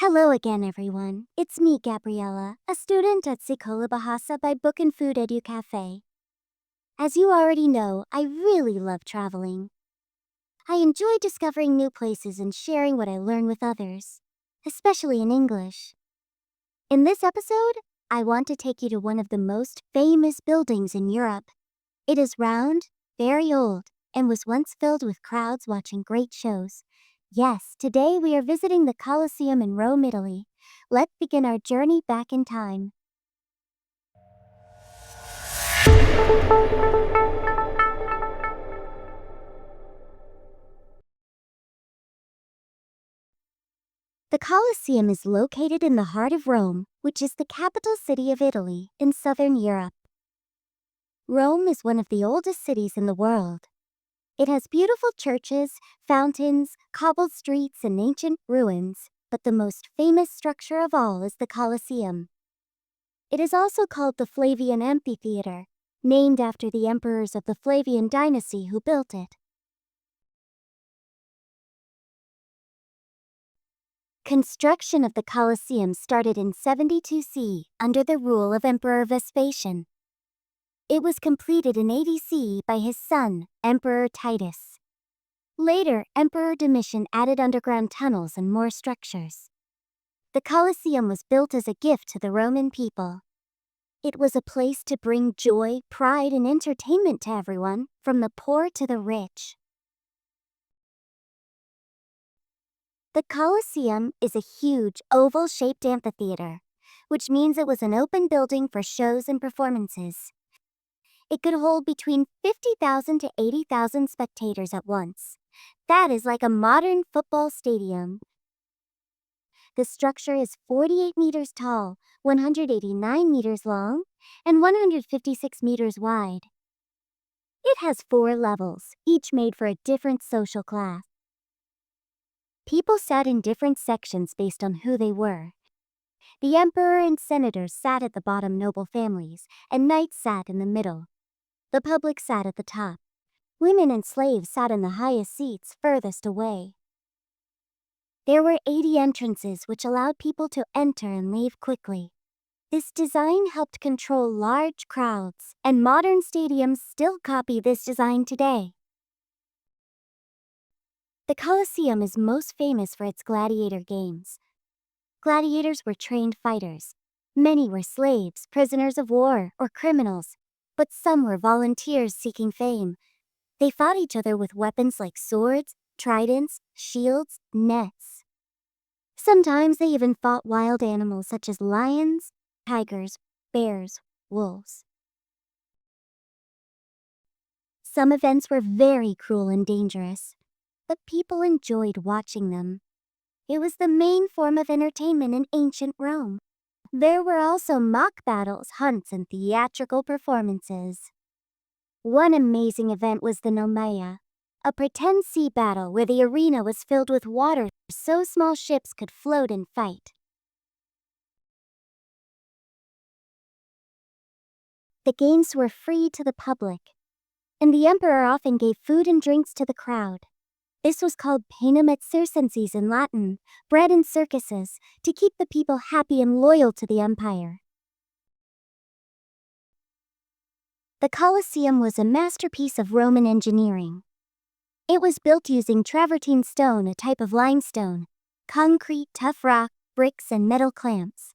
Hello again, everyone. It's me, Gabriella, a student at Sekolah Bahasa by Book and Food Edu Cafe. As you already know, I really love traveling. I enjoy discovering new places and sharing what I learn with others, especially in English. In this episode, I want to take you to one of the most famous buildings in Europe. It is round, very old, and was once filled with crowds watching great shows. Yes, today we are visiting the Colosseum in Rome, Italy. Let's begin our journey back in time. The Colosseum is located in the heart of Rome, which is the capital city of Italy in southern Europe. Rome is one of the oldest cities in the world. It has beautiful churches, fountains, cobbled streets, and ancient ruins, but the most famous structure of all is the Colosseum. It is also called the Flavian Amphitheater, named after the emperors of the Flavian dynasty who built it. Construction of the Colosseum started in 72 CE under the rule of Emperor Vespasian. It was completed in 80 CE by his son, Emperor Titus. Later, Emperor Domitian added underground tunnels and more structures. The Colosseum was built as a gift to the Roman people. It was a place to bring joy, pride, and entertainment to everyone, from the poor to the rich. The Colosseum is a huge, oval-shaped amphitheater, which means it was an open building for shows and performances. It could hold between 50,000 to 80,000 spectators at once. That is like a modern football stadium. The structure is 48 meters tall, 189 meters long, and 156 meters wide. It has 4 levels, each made for a different social class. People sat in different sections based on who they were. The emperor and senators sat at the bottom, noble families, and knights sat in the middle. The public sat at the top. Women and slaves sat in the highest seats furthest away. There were 80 entrances which allowed people to enter and leave quickly. This design helped control large crowds, and modern stadiums still copy this design today. The Colosseum is most famous for its gladiator games. Gladiators were trained fighters. Many were slaves, prisoners of war, or criminals, but some were volunteers seeking fame. They fought each other with weapons like swords, tridents, shields, nets. Sometimes they even fought wild animals such as lions, tigers, bears, wolves. Some events were very cruel and dangerous, but people enjoyed watching them. It was the main form of entertainment in ancient Rome. There were also mock battles, hunts, and theatrical performances. One amazing event was the Nomea, a pretend sea battle where the arena was filled with water so small ships could float and fight. The games were free to the public, and the emperor often gave food and drinks to the crowd. This was called panem et circenses in Latin, bread and circuses, to keep the people happy and loyal to the empire. The Colosseum was a masterpiece of Roman engineering. It was built using travertine stone, a type of limestone, concrete, tough rock, bricks, and metal clamps.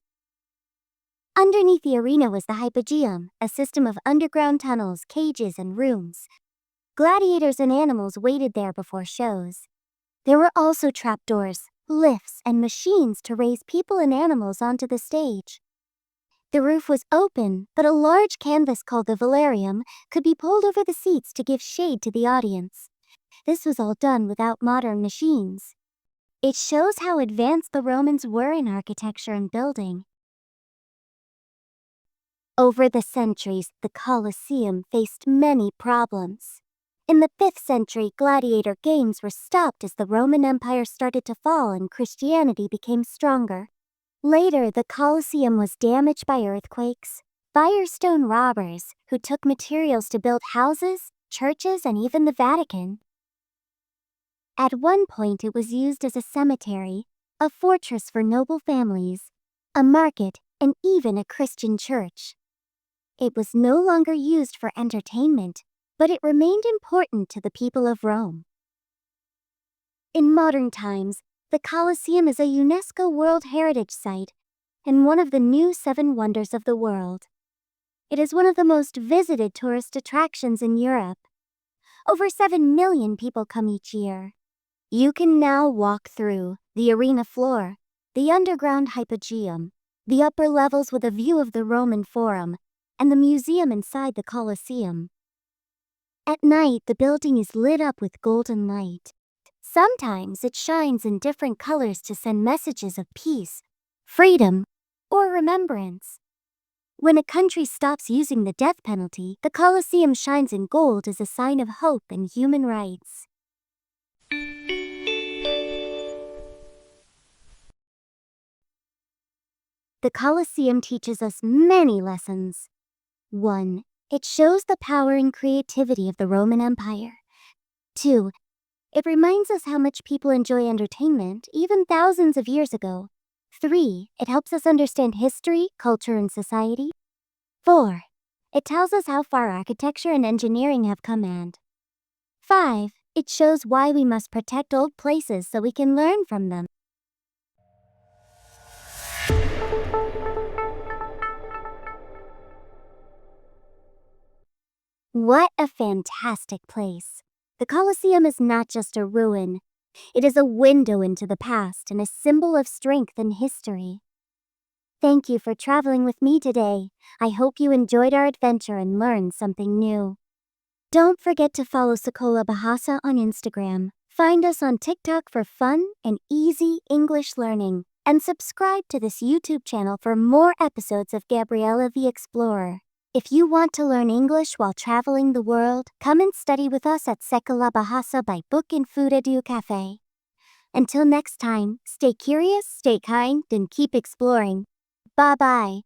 Underneath the arena was the hypogeum, a system of underground tunnels, cages, and rooms. Gladiators and animals waited there before shows. There were also trapdoors, lifts, and machines to raise people and animals onto the stage. The roof was open, but a large canvas called the velarium could be pulled over the seats to give shade to the audience. This was all done without modern machines. It shows how advanced the Romans were in architecture and building. Over the centuries, the Colosseum faced many problems. In the 5th century, gladiator games were stopped as the Roman Empire started to fall and Christianity became stronger. Later, the Colosseum was damaged by earthquakes, firestone robbers who took materials to build houses, churches, and even the Vatican. At one point, it was used as a cemetery, a fortress for noble families, a market, and even a Christian church. It was no longer used for entertainment, but it remained important to the people of Rome. In modern times, the Colosseum is a UNESCO World Heritage Site and one of the new 7 wonders of the world. It is one of the most visited tourist attractions in Europe. Over 7 million people come each year. You can now walk through the arena floor, the underground hypogeum, the upper levels with a view of the Roman Forum, and the museum inside the Colosseum. At night, the building is lit up with golden light. Sometimes it shines in different colors to send messages of peace, freedom, or remembrance. When a country stops using the death penalty, the Colosseum shines in gold as a sign of hope and human rights. The Colosseum teaches us many lessons. 1. It shows the power and creativity of the Roman Empire. 2. It reminds us how much people enjoy entertainment even thousands of years ago. 3. It helps us understand history, culture, and society. 4. It tells us how far architecture and engineering have come. And 5. It shows why we must protect old places so we can learn from them. What a fantastic place! The Colosseum is not just a ruin. It is a window into the past and a symbol of strength and history. Thank you for traveling with me today. I hope you enjoyed our adventure and learned something new. Don't forget to follow Sekolah Bahasa on Instagram. Find us on TikTok for fun and easy English learning. And subscribe to this YouTube channel for more episodes of Gabriella the Explorer. If you want to learn English while traveling the world, come and study with us at Sekolah Bahasa by Book and Food Edu Cafe. Until next time, stay curious, stay kind, and keep exploring. Bye-bye.